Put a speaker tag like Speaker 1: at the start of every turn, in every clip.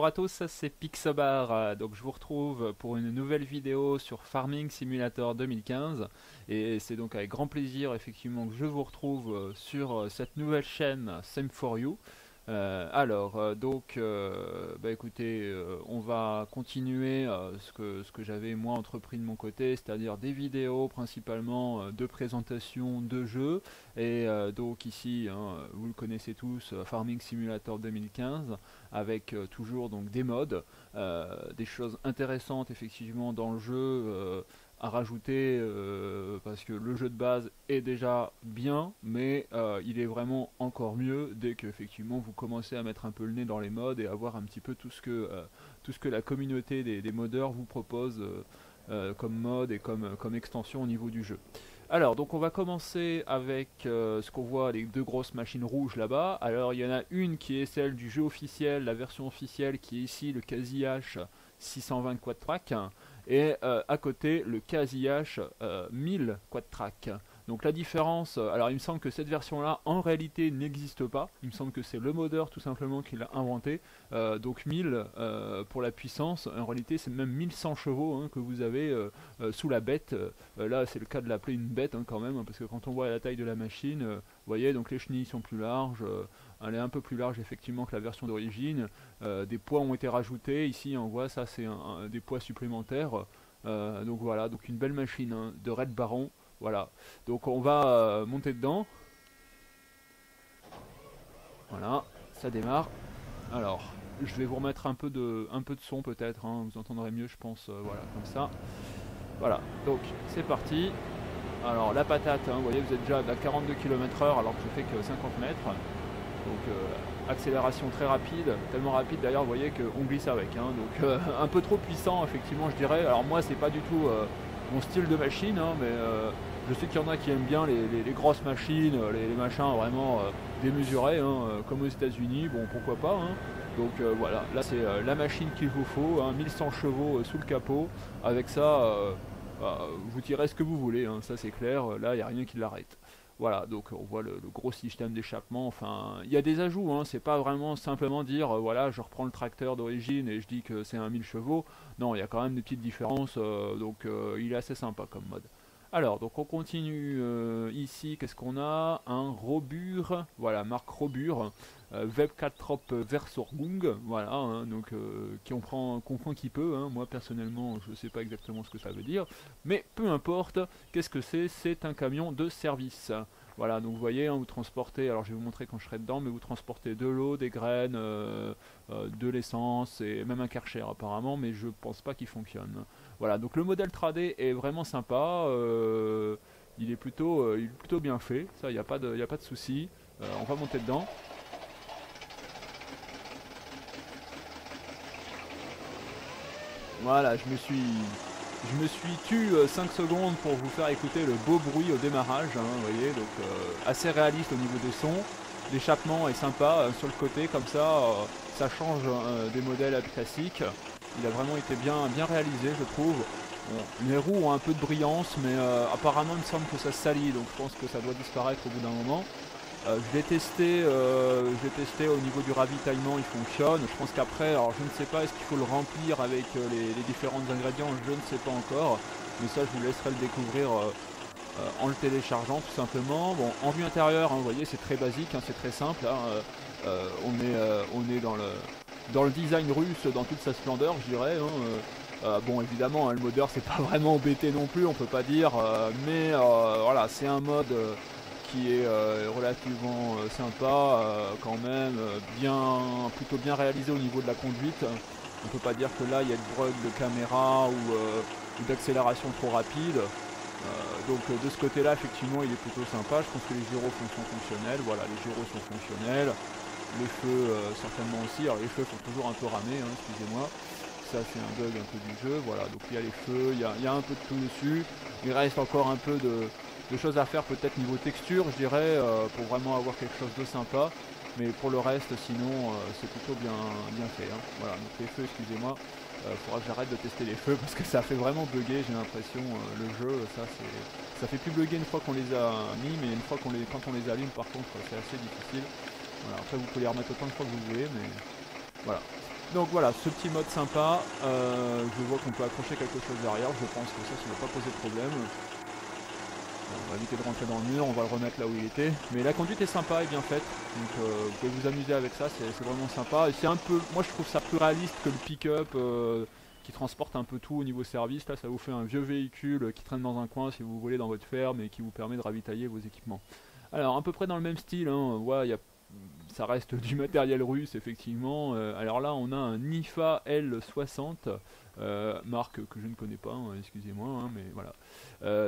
Speaker 1: à tous, ça c'est Pixobar. Donc je vous retrouve pour une nouvelle vidéo sur Farming Simulator 2015 et c'est donc avec grand plaisir effectivement que je vous retrouve sur cette nouvelle chaîne Same4You. Écoutez, on va continuer ce que j'avais moi entrepris de mon côté, c'est-à-dire des vidéos principalement de présentation de jeux, et donc ici, vous le connaissez tous, Farming Simulator 2015, avec toujours donc des mods, des choses intéressantes effectivement dans le jeu, à rajouter, parce que le jeu de base est déjà bien, mais il est vraiment encore mieux dès que effectivement vous commencez à mettre un peu le nez dans les mods et à voir un petit peu tout ce que la communauté des modeurs vous propose comme mode et comme extension au niveau du jeu. Alors, donc on va commencer avec ce qu'on voit, les deux grosses machines rouges là-bas. Alors il y en a une qui est celle du jeu officiel, la version officielle, qui est ici le Casi-H 620 Quad-Track, et à côté le Casi-H 1000 Quad-Track. Donc la différence, alors il me semble que cette version là en réalité n'existe pas, il me semble que c'est le modeur tout simplement qui l'a inventé, donc 1000 pour la puissance, en réalité c'est même 1100 chevaux que vous avez sous la bête. Là c'est le cas de l'appeler une bête quand même, parce que quand on voit la taille de la machine, vous voyez, donc les chenilles sont plus larges, elle est un peu plus large effectivement que la version d'origine, des poids ont été rajoutés, ici on voit ça c'est des poids supplémentaires, donc voilà, donc une belle machine de Red Baron. Voilà, donc on va monter dedans. Voilà, ça démarre. Alors, je vais vous remettre un peu de son peut-être, vous entendrez mieux je pense, voilà, comme ça. Voilà, donc c'est parti. Alors la patate, vous voyez, vous êtes déjà à 42 km/h alors que je fais que 50 mètres. Donc accélération très rapide, tellement rapide d'ailleurs, vous voyez qu'on glisse avec. Donc un peu trop puissant effectivement je dirais. Alors moi c'est pas du tout mon style de machine, mais je sais qu'il y en a qui aiment bien les grosses machines, les machins vraiment démesurés, comme aux États-Unis, bon pourquoi pas. Donc voilà, là c'est la machine qu'il vous faut, 1100 chevaux sous le capot. Avec ça, vous tirez ce que vous voulez, ça c'est clair, là il n'y a rien qui l'arrête. Voilà, donc on voit le gros système d'échappement, enfin, il y a des ajouts, c'est pas vraiment simplement dire, voilà, je reprends le tracteur d'origine et je dis que c'est un 1000 chevaux, non, il y a quand même des petites différences, donc il est assez sympa comme mode. Alors, donc on continue ici, qu'est-ce qu'on a? Un Robur, voilà, marque Robur, Webcatrop Versorgung, voilà, donc qui comprend qui peut, moi personnellement je sais pas exactement ce que ça veut dire, mais peu importe, qu'est-ce que c'est? C'est un camion de service. Voilà, donc vous voyez, vous transportez, alors je vais vous montrer quand je serai dedans, mais vous transportez de l'eau, des graines, de l'essence et même un Karcher apparemment, mais je pense pas qu'il fonctionne. Voilà, donc le modèle 3D est vraiment sympa, il est plutôt bien fait, ça, il n'y a pas de souci. On va monter dedans. Voilà, je me suis tu 5 secondes pour vous faire écouter le beau bruit au démarrage, vous voyez, donc assez réaliste au niveau des sons. L'échappement est sympa sur le côté, comme ça, ça change des modèles classiques. Il a vraiment été bien réalisé, je trouve. Bon, les roues ont un peu de brillance, mais apparemment il me semble que ça salit, donc je pense que ça doit disparaître au bout d'un moment. Je l'ai testé au niveau du ravitaillement, il fonctionne. Je pense qu'après, alors je ne sais pas, est-ce qu'il faut le remplir avec les différents ingrédients, je ne sais pas encore. Mais ça, je vous laisserai le découvrir en le téléchargeant tout simplement. Bon, en vue intérieure, vous voyez, c'est très basique, c'est très simple. On est dans le design russe dans toute sa splendeur, je dirais. Bon, évidemment, le modeur, c'est pas vraiment embêté non plus, on peut pas dire. Mais voilà, c'est un mode qui est relativement sympa, quand même, plutôt bien réalisé au niveau de la conduite. On peut pas dire que là il y a de bug de caméra ou d'accélération trop rapide. Donc de ce côté là effectivement il est plutôt sympa. Je pense que les gyros sont fonctionnels, voilà, les gyros sont fonctionnels, les feux certainement aussi. Alors les feux sont toujours un peu ramés, excusez-moi, ça c'est un bug un peu du jeu, voilà, donc il y a les feux, il y a un peu de tout dessus. Il reste encore un peu de choses à faire peut-être niveau texture je dirais, pour vraiment avoir quelque chose de sympa, mais pour le reste sinon c'est plutôt bien fait, voilà, donc les feux, excusez-moi, faudra que j'arrête de tester les feux parce que ça fait vraiment bugger, j'ai l'impression, le jeu, ça fait plus bugger une fois qu'on les a mis, mais une fois quand on les allume par contre c'est assez difficile. Voilà, après vous pouvez les remettre autant de fois que vous voulez, mais voilà. Donc voilà, ce petit mode sympa, je vois qu'on peut accrocher quelque chose derrière, je pense que ça ne va pas poser de problème. On va éviter de rentrer dans le mur, on va le remettre là où il était. Mais la conduite est sympa et bien faite, donc vous pouvez vous amuser avec ça, c'est vraiment sympa. Et c'est un peu, moi je trouve ça plus réaliste que le pick-up qui transporte un peu tout au niveau service. Là ça vous fait un vieux véhicule qui traîne dans un coin si vous voulez dans votre ferme et qui vous permet de ravitailler vos équipements. Alors à peu près dans le même style, hein, ouais, ça reste du matériel russe effectivement. Alors là on a un IFA L60, marque que je ne connais pas, hein, excusez-moi, hein, mais voilà.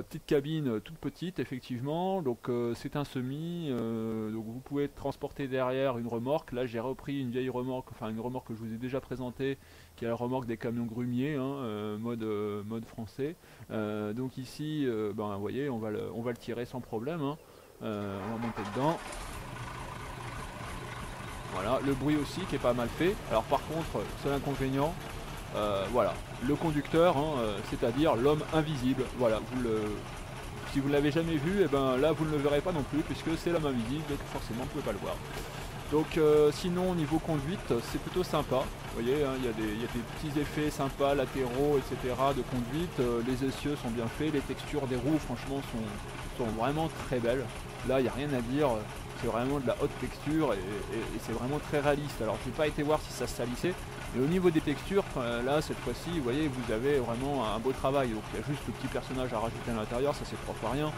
Speaker 1: Petite cabine toute petite effectivement, donc c'est un semi, donc vous pouvez transporter derrière une remorque. Là j'ai repris une vieille remorque, enfin une remorque que je vous ai déjà présentée, qui est la remorque des camions grumiers, hein, mode français. Donc ici, ben, vous voyez, on va le tirer sans problème, hein. On va monter dedans. Voilà, le bruit aussi qui est pas mal fait. Alors par contre, seul inconvénient, voilà, le conducteur, hein, c'est-à-dire l'homme invisible. Voilà, si vous ne l'avez jamais vu, et ben là vous ne le verrez pas non plus puisque c'est l'homme invisible, donc forcément vous ne pouvez pas le voir. Donc sinon au niveau conduite, c'est plutôt sympa. Vous voyez, hein, il y a des petits effets sympas, latéraux, etc. de conduite. Les essieux sont bien faits, les textures des roues franchement sont vraiment très belles. Là il n'y a rien à dire. C'est vraiment de la haute texture et c'est vraiment très réaliste. Alors j'ai pas été voir si ça se salissait, mais au niveau des textures, là cette fois-ci, vous voyez, vous avez vraiment un beau travail. Donc il y a juste le petit personnage à rajouter à l'intérieur, ça c'est propre à rien.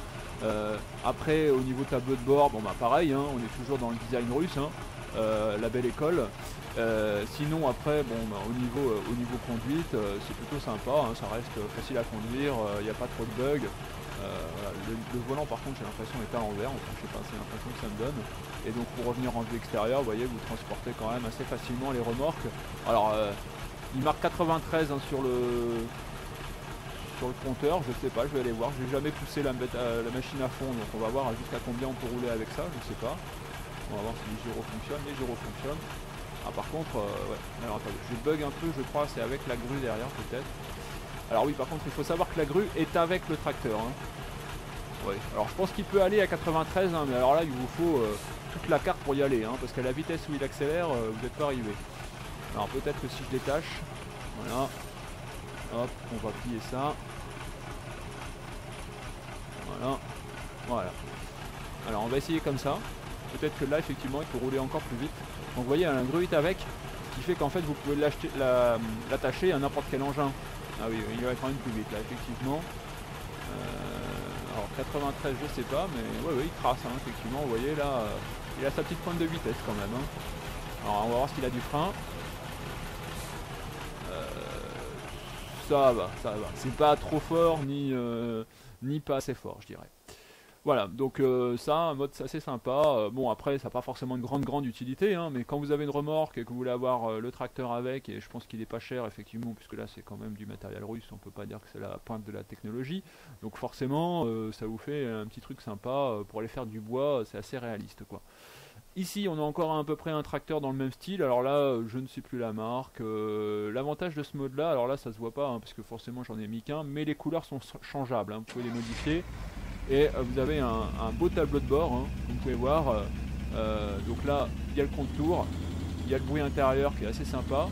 Speaker 1: Après au niveau tableau de bord, bon bah pareil, hein, on est toujours dans le design russe, hein, la belle école. Sinon après, bon bah, au niveau conduite, c'est plutôt sympa, hein, ça reste facile à conduire, il n'y a pas trop de bugs. Voilà, le volant par contre j'ai l'impression est à l'envers, enfin, je sais pas, c'est l'impression que ça me donne. Et donc pour revenir en vue extérieure, vous voyez, vous transportez quand même assez facilement les remorques. Alors il marque 93 hein, sur le compteur, je sais pas, je vais aller voir, je n'ai jamais poussé la machine à fond, donc on va voir jusqu'à combien on peut rouler avec ça, je sais pas. On va voir si les gyros fonctionnent, les gyros fonctionnent. Ah par contre, ouais, alors attendez, je bug un peu, je crois, c'est avec la grue derrière peut-être. Alors oui, par contre, il faut savoir que la grue est avec le tracteur. Hein. Ouais. Alors je pense qu'il peut aller à 93, hein, mais alors là, il vous faut toute la carte pour y aller, hein, parce qu'à la vitesse où il accélère, vous n'êtes pas arrivé. Alors peut-être que si je détache, voilà, hop, on va plier ça. Voilà, voilà. Alors on va essayer comme ça. Peut-être que là, effectivement, il faut rouler encore plus vite. Donc vous voyez, la grue est avec, ce qui fait qu'en fait, vous pouvez l'attacher à n'importe quel engin. Ah oui, il va quand même plus vite là, effectivement. Alors 93, je sais pas, mais ouais, il trace, hein, effectivement. Vous voyez là, il a sa petite pointe de vitesse quand même. Hein. Alors on va voir s'il a du frein. Ça va, ça va. C'est pas trop fort ni pas assez fort, je dirais. Voilà, donc ça, un mode assez sympa. Bon, après, ça n'a pas forcément une grande utilité, hein, mais quand vous avez une remorque et que vous voulez avoir le tracteur avec, et je pense qu'il n'est pas cher, effectivement, puisque là, c'est quand même du matériel russe, on peut pas dire que c'est la pointe de la technologie. Donc forcément, ça vous fait un petit truc sympa pour aller faire du bois, c'est assez réaliste, quoi. Ici, on a encore à peu près un tracteur dans le même style. Alors là, je ne sais plus la marque. L'avantage de ce mode-là, alors là, ça se voit pas, hein, parce que forcément, j'en ai mis qu'un, mais les couleurs sont changeables, hein, vous pouvez les modifier. Et vous avez un beau tableau de bord, hein, comme vous pouvez voir. Donc là, il y a le contour, il y a le bruit intérieur qui est assez sympa.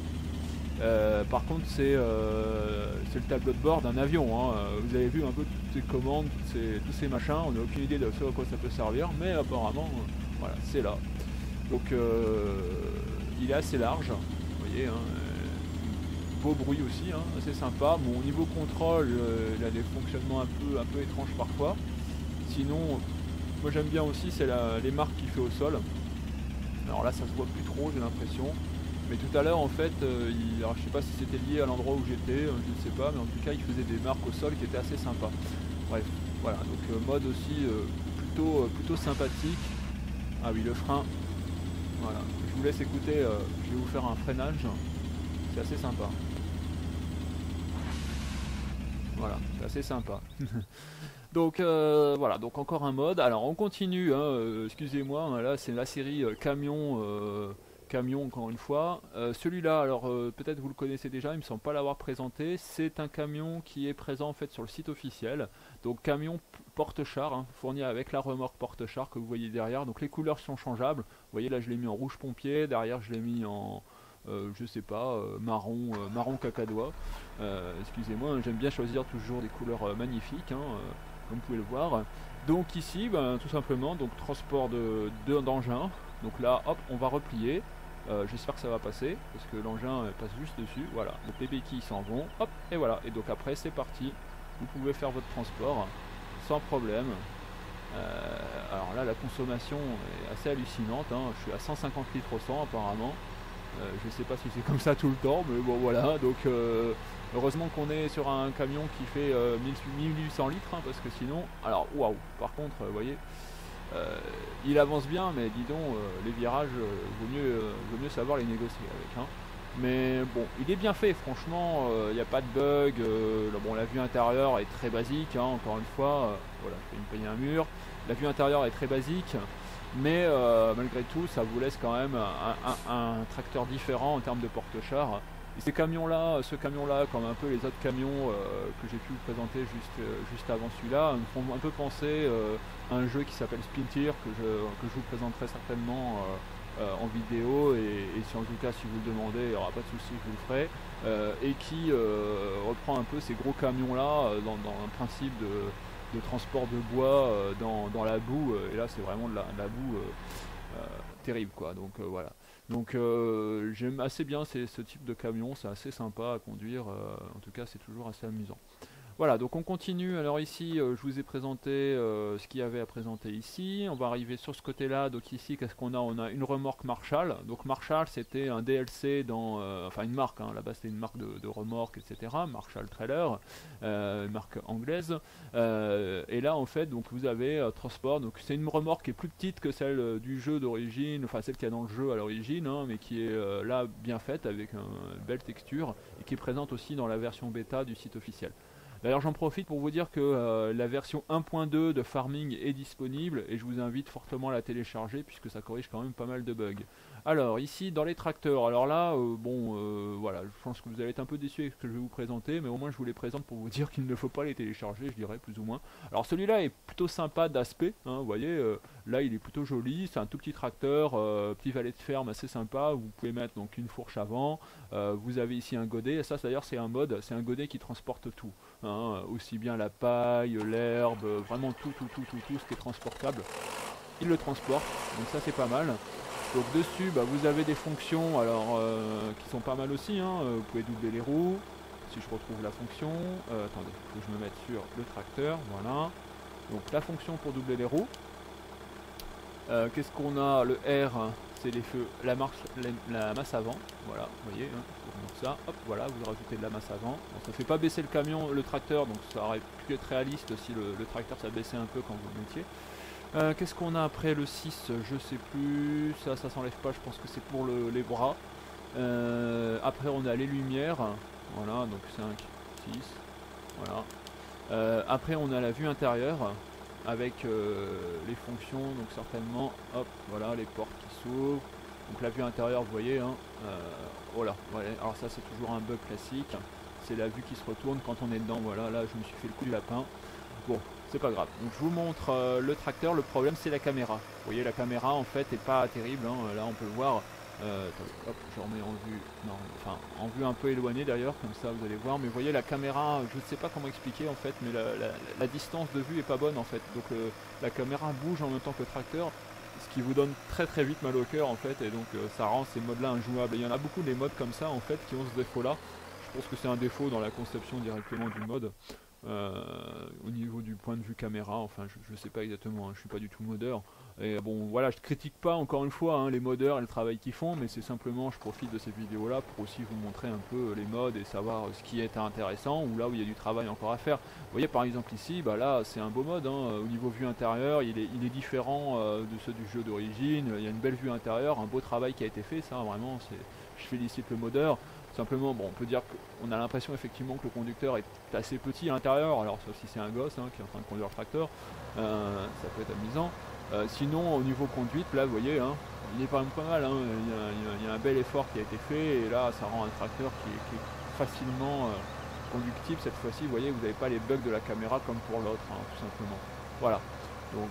Speaker 1: Par contre, c'est le tableau de bord d'un avion. Hein. Vous avez vu un peu toutes ces commandes, tous ces machins. On n'a aucune idée de ce à quoi ça peut servir, mais apparemment, voilà, c'est là. Donc, il est assez large, vous voyez. Hein, beau bruit aussi, hein, assez sympa. Bon, au niveau contrôle, il a des fonctionnements un peu étranges parfois. Sinon, moi j'aime bien aussi, c'est les marques qu'il fait au sol. Alors là, ça se voit plus trop, j'ai l'impression. Mais tout à l'heure, en fait, alors, je sais pas si c'était lié à l'endroit où j'étais, je ne sais pas, mais en tout cas, il faisait des marques au sol qui étaient assez sympas. Bref, voilà, donc mode aussi plutôt sympathique. Ah oui, le frein. Voilà, je vous laisse écouter, je vais vous faire un freinage. C'est assez sympa. Voilà, c'est assez sympa. Donc voilà, donc encore un mode. Alors on continue, hein, excusez-moi, hein, là c'est la série camion encore une fois. Celui-là, alors peut-être vous le connaissez déjà, il me semble pas l'avoir présenté. C'est un camion qui est présent en fait sur le site officiel. Donc camion porte-char, hein, fourni avec la remorque porte-char que vous voyez derrière. Donc les couleurs sont changeables. Vous voyez là je l'ai mis en rouge pompier, derrière je l'ai mis en je sais pas, marron cacadois. Excusez-moi, hein, j'aime bien choisir toujours des couleurs magnifiques, hein, comme vous pouvez le voir. Donc ici, ben, tout simplement, donc transport d'engin. Donc là, hop, on va replier. J'espère que ça va passer, parce que l'engin passe juste dessus. Voilà, donc les béquilles s'en vont, hop, et voilà. Et donc après, c'est parti. Vous pouvez faire votre transport sans problème. Alors là, la consommation est assez hallucinante, hein. Je suis à 150 litres au 100 apparemment. Je sais pas si c'est comme ça tout le temps, mais bon voilà. Donc heureusement qu'on est sur un camion qui fait 1800 litres, hein, parce que sinon, alors waouh. Par contre, vous voyez, il avance bien, mais dis donc, les virages, vaut mieux savoir les négocier avec, hein. Mais bon, il est bien fait, franchement, il n'y a pas de bug. Bon, la vue intérieure est très basique, hein, encore une fois. Voilà, je vais me payer un mur. La vue intérieure est très basique, mais malgré tout, ça vous laisse quand même un tracteur différent en termes de porte-char. Et ce camion-là, comme un peu les autres camions que j'ai pu vous présenter juste avant celui-là, me font un peu penser à un jeu qui s'appelle Splinter, que je vous présenterai certainement en vidéo, et si en tout cas si vous le demandez, il n'y aura pas de souci, je vous le ferai, et qui reprend un peu ces gros camions là dans un principe de transport de bois dans la boue, et là c'est vraiment de la boue terrible quoi, donc voilà. Donc j'aime assez bien ce type de camion, c'est assez sympa à conduire, en tout cas c'est toujours assez amusant. Voilà, donc on continue. Alors ici, je vous ai présenté ce qu'il y avait à présenter ici. On va arriver sur ce côté-là. Donc ici, qu'est-ce qu'on a? On a une remorque Marshall. Donc Marshall, c'était un DLC dans... enfin, une marque, hein. Là-bas, c'était une marque de remorque, etc. Marshall Trailer, une marque anglaise. Et là, en fait, donc vous avez Transport. Donc c'est une remorque qui est plus petite que celle du jeu d'origine, enfin celle qu'il y a dans le jeu à l'origine, hein, mais qui est là bien faite, avec une belle texture, et qui est présente aussi dans la version bêta du site officiel. D'ailleurs j'en profite pour vous dire que la version 1.2 de Farming est disponible, et je vous invite fortement à la télécharger puisque ça corrige quand même pas mal de bugs. Alors ici dans les tracteurs, alors là voilà, je pense que vous allez être un peu déçus avec ce que je vais vous présenter, mais au moins je vous les présente pour vous dire qu'il ne faut pas les télécharger, je dirais plus ou moins. Alors celui-là est plutôt sympa d'aspect, hein, vous voyez, là il est plutôt joli, c'est un tout petit tracteur, petit valet de ferme assez sympa. Vous pouvez mettre donc une fourche avant, vous avez ici un godet, et ça d'ailleurs c'est un mode, c'est un godet qui transporte tout, hein, aussi bien la paille, l'herbe, vraiment tout ce qui est transportable, il le transporte, donc ça c'est pas mal. Donc dessus vous avez des fonctions alors qui sont pas mal aussi, hein. Vous pouvez doubler les roues, si je retrouve la fonction, attendez, il faut que je me mette sur le tracteur, voilà. Donc la fonction pour doubler les roues. Qu'est-ce qu'on a? Le R, c'est les feux, la masse avant, voilà, vous voyez, hein, donc ça, hop, voilà, vous rajoutez de la masse avant. Bon, ça fait pas baisser le camion, le tracteur, donc ça aurait pu être réaliste si le tracteur ça baissait un peu quand vous le mettiez. Qu'est-ce qu'on a après le 6? Je sais plus, ça s'enlève pas, je pense que c'est pour les bras. Après on a les lumières, voilà, donc 5, 6, voilà. Après on a la vue intérieure, avec les fonctions, donc certainement, hop, voilà, les portes qui s'ouvrent, donc la vue intérieure, vous voyez, hein, voilà, voilà, alors ça c'est toujours un bug classique, c'est la vue qui se retourne quand on est dedans, voilà, là je me suis fait le coup du lapin, bon, c'est pas grave. Donc je vous montre le tracteur, le problème c'est la caméra, vous voyez la caméra en fait est pas terrible, hein, là on peut le voir. Attendez, hop, je remets en vue, non, enfin en vue un peu éloignée d'ailleurs, comme ça vous allez voir, mais vous voyez la caméra, je ne sais pas comment expliquer en fait, mais la distance de vue est pas bonne en fait, donc la caméra bouge en même temps que le tracteur, ce qui vous donne très vite mal au cœur en fait, et donc ça rend ces modes là injouables. Et il y en a beaucoup des modes comme ça en fait qui ont ce défaut là, je pense que c'est un défaut dans la conception directement du mode. Au niveau du point de vue caméra, enfin je sais pas exactement, hein, je suis pas du tout modeur, et bon voilà, je critique pas encore une fois, hein, les modeurs et le travail qu'ils font, mais c'est simplement, je profite de cette vidéo là pour aussi vous montrer un peu les modes et savoir ce qui est intéressant ou là où il y a du travail encore à faire. Vous voyez par exemple ici, là c'est un beau mode, hein, au niveau vue intérieure il est différent de ceux du jeu d'origine, il y a une belle vue intérieure, un beau travail qui a été fait, ça vraiment je félicite le modeur. Simplement, bon, on peut dire qu'on a l'impression effectivement que le conducteur est assez petit à l'intérieur, alors sauf si c'est un gosse, hein, qui est en train de conduire le tracteur, ça peut être amusant. Sinon, au niveau conduite, là vous voyez, hein, il est quand même pas mal, hein, il y a un bel effort qui a été fait, et là ça rend un tracteur qui est facilement conductible cette fois-ci. Vous voyez, vous n'avez pas les bugs de la caméra comme pour l'autre, hein, tout simplement. Voilà. Donc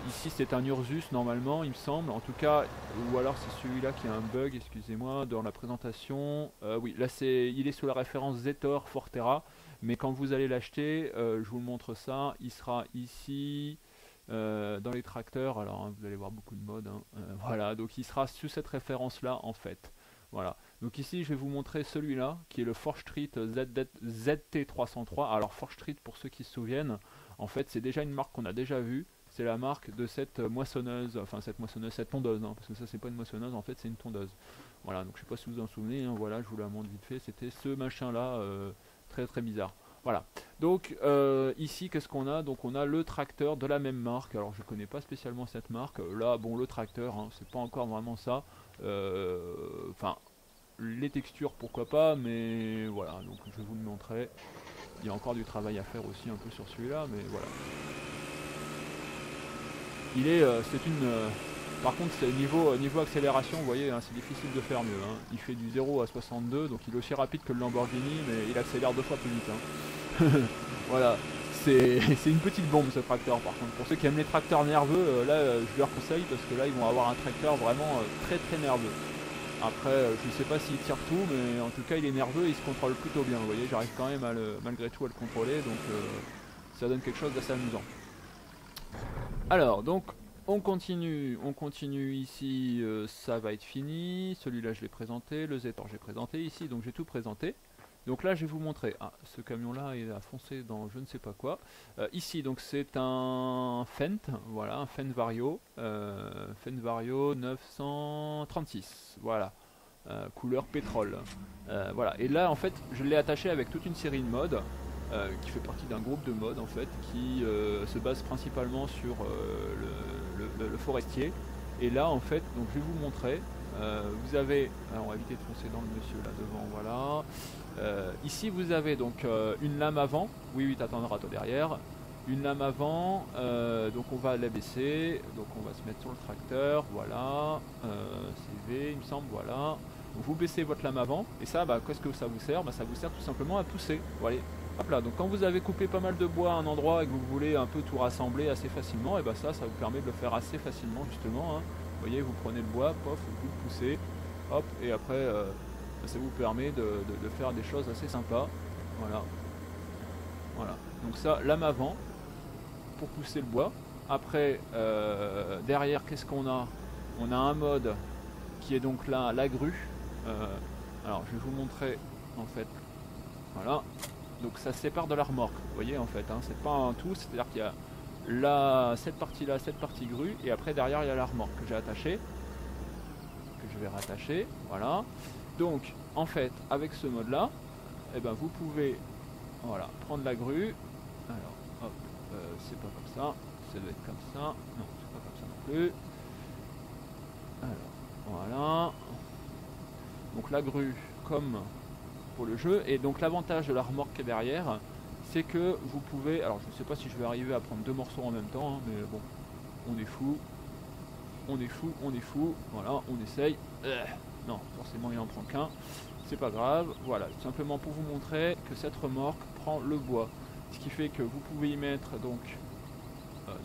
Speaker 1: ici c'est un Ursus normalement il me semble, en tout cas, ou alors c'est celui-là qui a un bug, excusez-moi, dans la présentation. Oui, là il est sous la référence Zetor Forterra, mais quand vous allez l'acheter, je vous montre ça, il sera ici dans les tracteurs, alors hein, vous allez voir beaucoup de modes, hein, voilà, donc il sera sous cette référence-là en fait. Voilà, donc ici je vais vous montrer celui-là, qui est le Forge Street ZT303. Alors Forge Street, pour ceux qui se souviennent, en fait c'est déjà une marque qu'on a déjà vue, c'est la marque de cette moissonneuse, enfin cette tondeuse, hein, parce que ça c'est pas une moissonneuse, en fait c'est une tondeuse. Voilà, donc je sais pas si vous en souvenez, hein, voilà, je vous la montre vite fait, c'était ce machin-là, très très bizarre. Voilà, donc ici qu'est-ce qu'on a? Donc on a le tracteur de la même marque, alors je connais pas spécialement cette marque, là bon le tracteur, hein, c'est pas encore vraiment ça, enfin les textures pourquoi pas, mais voilà, donc je vais vous le montrer, il y a encore du travail à faire aussi un peu sur celui-là, mais voilà. Il est, c'est une, par contre c'est niveau accélération, vous voyez, hein, c'est difficile de faire mieux, hein. Il fait du 0 à 62, donc il est aussi rapide que le Lamborghini, mais il accélère 2 fois plus vite, hein. Voilà, c'est une petite bombe ce tracteur par contre. Pour ceux qui aiment les tracteurs nerveux, là je leur conseille parce que là ils vont avoir un tracteur vraiment très très nerveux. Après je sais pas s'il tire tout, mais en tout cas il est nerveux et il se contrôle plutôt bien. Vous voyez, j'arrive quand même malgré tout à le contrôler, donc ça donne quelque chose d'assez amusant. Alors donc on continue ici, ça va être fini. Celui-là je l'ai présenté, le Zetor j'ai présenté ici, donc j'ai tout présenté. Donc là je vais vous montrer, ah ce camion là il a foncé dans je ne sais pas quoi. Ici donc c'est un Fendt, voilà un Fendt Vario 936, voilà, couleur pétrole. Voilà, et là en fait je l'ai attaché avec toute une série de modes, qui fait partie d'un groupe de modes en fait, qui se base principalement sur le forestier. Et là en fait, donc je vais vous montrer, vous avez, alors on va éviter de foncer dans le monsieur là devant, voilà. Ici vous avez donc une lame avant, oui t'attendras toi derrière, une lame avant, donc on va la baisser, donc on va se mettre sur le tracteur, voilà, CV il me semble, voilà. Donc vous baissez votre lame avant, et ça, bah, qu'est-ce que ça vous sert? Bah, ça vous sert tout simplement à pousser, voilà. Hop là, donc quand vous avez coupé pas mal de bois à un endroit et que vous voulez un peu tout rassembler assez facilement, et bah ça vous permet de le faire assez facilement justement, hein. Vous voyez, vous prenez le bois, pof, vous le poussez, hop, et après ça vous permet de faire des choses assez sympas. Voilà. Voilà. Donc ça, lame avant pour pousser le bois. Après, derrière, qu'est-ce qu'on a? On a un mode qui est donc là, la grue. Alors, je vais vous montrer en fait. Voilà. Donc ça se sépare de la remorque. Vous voyez en fait, hein, c'est pas un tout, c'est-à-dire qu'il y a là, cette partie-là, cette partie grue, et après derrière il y a la remorque que j'ai attachée, que je vais rattacher. Voilà. Donc en fait, avec ce mode-là, eh ben, vous pouvez, voilà, prendre la grue. Alors, hop, c'est pas comme ça doit être comme ça. Non, c'est pas comme ça non plus. Alors, voilà. Donc la grue, comme pour le jeu, et donc l'avantage de la remorque qui est derrière, c'est que vous pouvez, alors je ne sais pas si je vais arriver à prendre deux morceaux en même temps, hein, mais bon, on est fou, voilà, on essaye. Non, forcément il en prend qu'un, c'est pas grave, voilà, simplement pour vous montrer que cette remorque prend le bois, ce qui fait que vous pouvez y mettre donc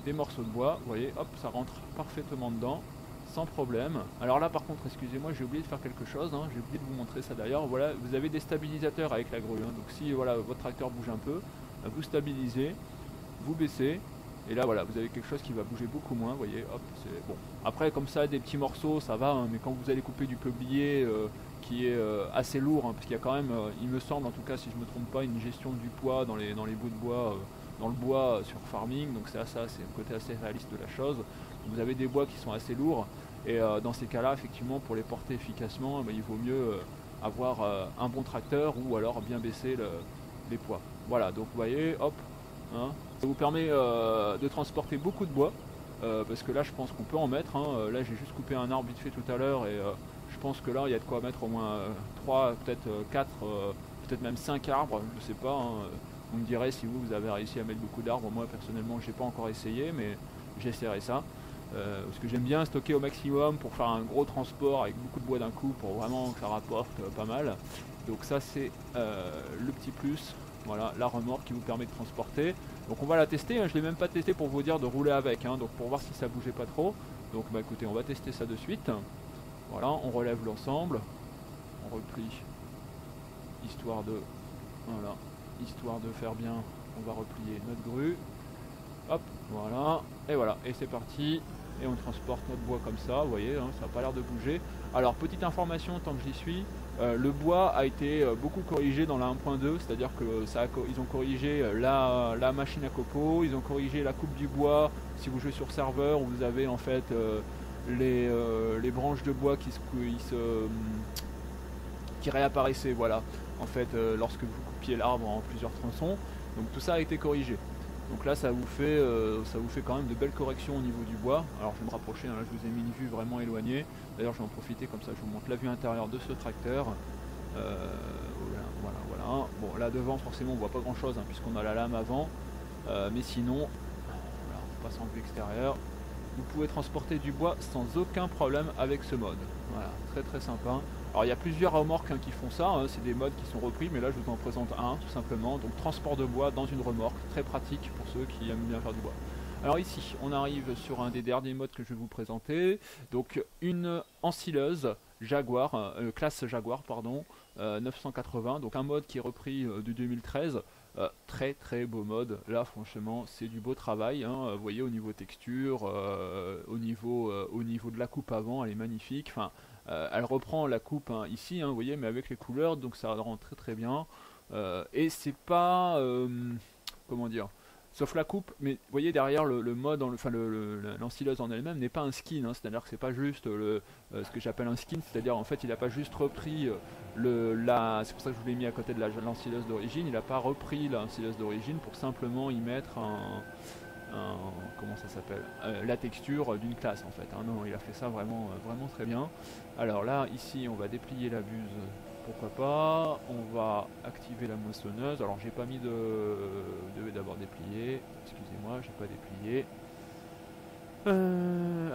Speaker 1: des morceaux de bois, vous voyez, hop, ça rentre parfaitement dedans, sans problème. Alors là par contre, excusez-moi, j'ai oublié de faire quelque chose, hein, j'ai oublié de vous montrer ça d'ailleurs, voilà, vous avez des stabilisateurs avec la grue, hein, donc si voilà, votre tracteur bouge un peu, vous stabilisez, vous baissez, et là voilà, vous avez quelque chose qui va bouger beaucoup moins, vous voyez, hop, c'est bon. Après comme ça, des petits morceaux, ça va, hein, mais quand vous allez couper du peuplier qui est assez lourd, hein, parce qu'il y a quand même, il me semble en tout cas, si je me trompe pas, une gestion du poids dans les bouts de bois, dans le bois sur farming, donc c'est ça, c'est un côté assez réaliste de la chose. Vous avez des bois qui sont assez lourds, et dans ces cas-là, effectivement, pour les porter efficacement, il vaut mieux avoir un bon tracteur ou alors bien baisser les poids. Voilà, donc vous voyez, hop, hein, ça vous permet de transporter beaucoup de bois, parce que là je pense qu'on peut en mettre, hein. Là j'ai juste coupé un arbre vite fait tout à l'heure, et je pense que là il y a de quoi mettre au moins 3, peut-être 4, peut-être même 5 arbres, je sais pas, hein. Vous me direz si vous avez réussi à mettre beaucoup d'arbres. Moi personnellement j'ai pas encore essayé, mais j'essaierai ça. Parce que j'aime bien stocker au maximum pour faire un gros transport avec beaucoup de bois d'un coup, pour vraiment que ça rapporte pas mal. Donc ça c'est le petit plus Voilà, la remorque qui vous permet de transporter. Donc on va la tester, hein. Je ne l'ai même pas testé pour vous dire de rouler avec, hein, donc pour voir si ça bougeait pas trop. Donc bah écoutez, on va tester ça de suite. Voilà, on relève l'ensemble, on replie, histoire de, voilà, histoire de faire bien, on va replier notre grue. Hop, voilà, et c'est parti. Et on transporte notre bois comme ça, vous voyez, hein, ça n'a pas l'air de bouger. Alors petite information tant que j'y suis, le bois a été beaucoup corrigé dans la 1.2, c'est-à-dire que ils ont corrigé la machine à copeaux, ils ont corrigé la coupe du bois. Si vous jouez sur serveur, vous avez en fait les branches de bois qui réapparaissaient, voilà, en fait lorsque vous coupiez l'arbre en plusieurs tronçons. Donc tout ça a été corrigé. Donc là ça vous fait quand même de belles corrections au niveau du bois. Alors je vais me rapprocher, hein, là je vous ai mis une vue vraiment éloignée. D'ailleurs je vais en profiter, comme ça je vous montre la vue intérieure de ce tracteur. Voilà. Bon là devant forcément on voit pas grand chose, hein, puisqu'on a la lame avant. Mais sinon, voilà, on passe en vue extérieure. Vous pouvez transporter du bois sans aucun problème avec ce mode. Voilà, très sympa. Alors il y a plusieurs remorques, hein, qui font ça, hein, c'est des modes qui sont repris, mais là je vous en présente un tout simplement. Donc transport de bois dans une remorque, très pratique pour ceux qui aiment bien faire du bois. Alors ici on arrive sur un des derniers modes que je vais vous présenter. Donc une ensileuse Jaguar, classe Jaguar pardon, 980, donc un mode qui est repris du 2013. Très beau mode, là franchement c'est du beau travail, hein. Vous voyez au niveau texture, au niveau de la coupe avant, elle est magnifique. Enfin, elle reprend la coupe, hein, ici, hein, vous voyez, mais avec les couleurs, donc ça rend très bien. Et c'est pas, comment dire, sauf la coupe, mais vous voyez derrière le mode, l'ensileuse en elle-même n'est pas un skin, hein, c'est-à-dire que c'est pas juste ce que j'appelle un skin, c'est-à-dire en fait il n'a pas juste repris c'est pour ça que je vous l'ai mis à côté de l'ensileuse d'origine, il n'a pas repris l'ensileuse d'origine pour simplement y mettre comment ça s'appelle, la texture d'une classe en fait, hein. Non, il a fait ça vraiment très bien. Alors là ici on va déplier la buse, pourquoi pas, on va activer la moissonneuse. Alors j'ai pas mis d'abord déplier, excusez-moi, j'ai pas déplié.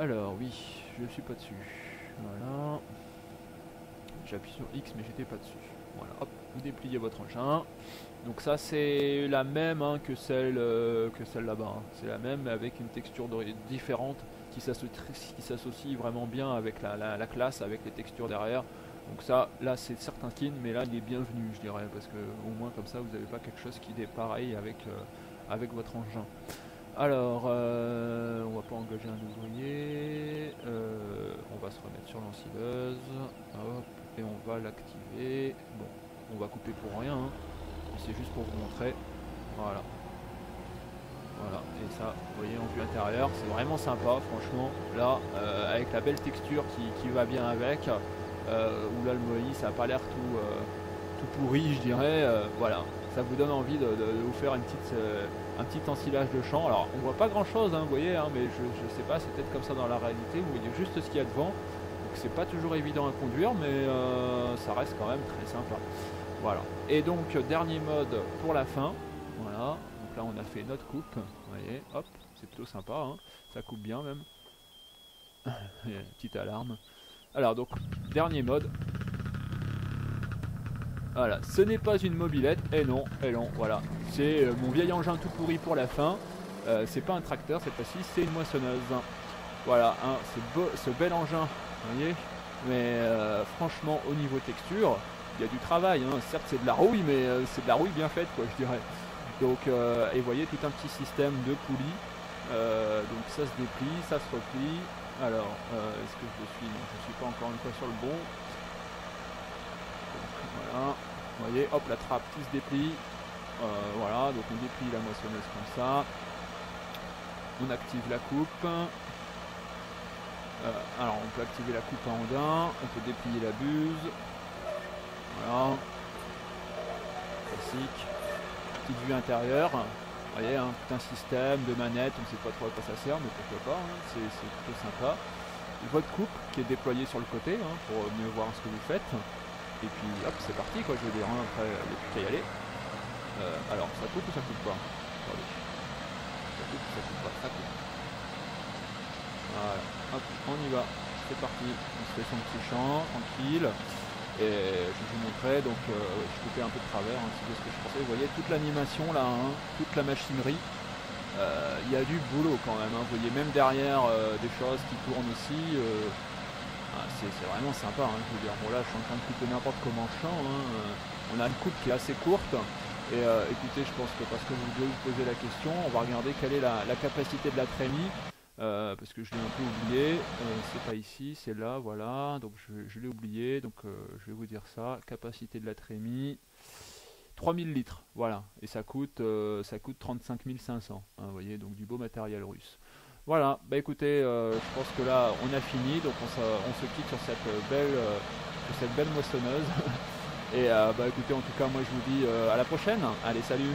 Speaker 1: Alors oui, je suis pas dessus, voilà, j'appuie sur X mais j'étais pas dessus. Voilà, hop, vous dépliez votre engin. Donc ça c'est la même, hein, que celle là-bas, hein. C'est la même mais avec une texture différente qui s'associe vraiment bien avec la classe, avec les textures derrière. Donc ça, là c'est certains skins, mais là il est bienvenu je dirais, parce que au moins comme ça vous n'avez pas quelque chose qui est pareil avec votre engin. Alors on va pas engager un ouvrier, on va se remettre sur l'ensileuse, hop, et on va l'activer. Bon, on va couper pour rien, hein. C'est juste pour vous montrer, voilà, et ça vous voyez en vue intérieure c'est vraiment sympa franchement, là avec la belle texture qui va bien avec, où là le Moïse ça n'a pas l'air tout pourri je dirais, voilà, ça vous donne envie de vous faire un petit ensilage de champ. Alors on voit pas grand chose, hein, vous voyez, hein, mais je sais pas, c'est peut-être comme ça dans la réalité, vous voyez juste ce qu'il y a devant, donc c'est pas toujours évident à conduire, mais ça reste quand même très sympa. Voilà, et donc dernier mode pour la fin, voilà, donc là on a fait notre coupe, vous voyez, hop, c'est plutôt sympa, hein, ça coupe bien même, petite alarme. Alors donc, dernier mode, voilà, ce n'est pas une mobilette, et non, voilà, c'est mon vieil engin tout pourri pour la fin, c'est pas un tracteur cette fois-ci, c'est une moissonneuse, voilà, hein, ce bel engin, vous voyez, mais franchement au niveau texture, il y a du travail, hein. Certes c'est de la rouille, mais c'est de la rouille bien faite quoi je dirais. Donc et vous voyez tout un petit système de poulies, donc ça se déplie, ça se replie. Alors est-ce que je suis pas encore une fois sur le bon. Donc, voilà, vous voyez, hop la trappe qui se déplie, voilà, donc on déplie la moissonneuse comme ça, on active la coupe. Alors on peut activer la coupe à andin, on peut déplier la buse. Voilà, classique, petite vue intérieure, vous voyez, hein, tout un système de manettes, on ne sait pas trop à quoi ça sert, mais pourquoi pas, hein, c'est plutôt sympa. Votre coupe qui est déployée sur le côté, hein, pour mieux voir ce que vous faites, et puis hop, c'est parti quoi, je veux dire, hein, après il n'y a plus qu'à y aller. Alors, ça coupe ou ça coupe pas? Attendez. Ça coupe ou ça coupe pas? Ça coupe. Voilà, hop, on y va, c'est parti, on se fait son petit champ, tranquille. Et je vous montrais, donc je coupais un peu de travers, hein, c'est ce que je pensais. Vous voyez toute l'animation là, hein, toute la machinerie. Il y a du boulot quand même, hein. Vous voyez même derrière des choses qui tournent aussi. C'est vraiment sympa, hein, je veux dire. Bon là je suis en train de couper n'importe comment champ, hein. On a une coupe qui est assez courte. Et écoutez, je pense que parce que vous devez vous poser la question, on va regarder quelle est la capacité de la trémie. Parce que je l'ai un peu oublié, c'est pas ici, c'est là, voilà, donc je l'ai oublié, donc je vais vous dire ça, capacité de la trémie, 3000 litres, voilà, et ça coûte 35 500, hein, vous voyez, donc du beau matériel russe. Voilà, bah écoutez, je pense que là on a fini, donc on se quitte sur cette belle moissonneuse, et bah écoutez, en tout cas moi je vous dis à la prochaine, allez salut.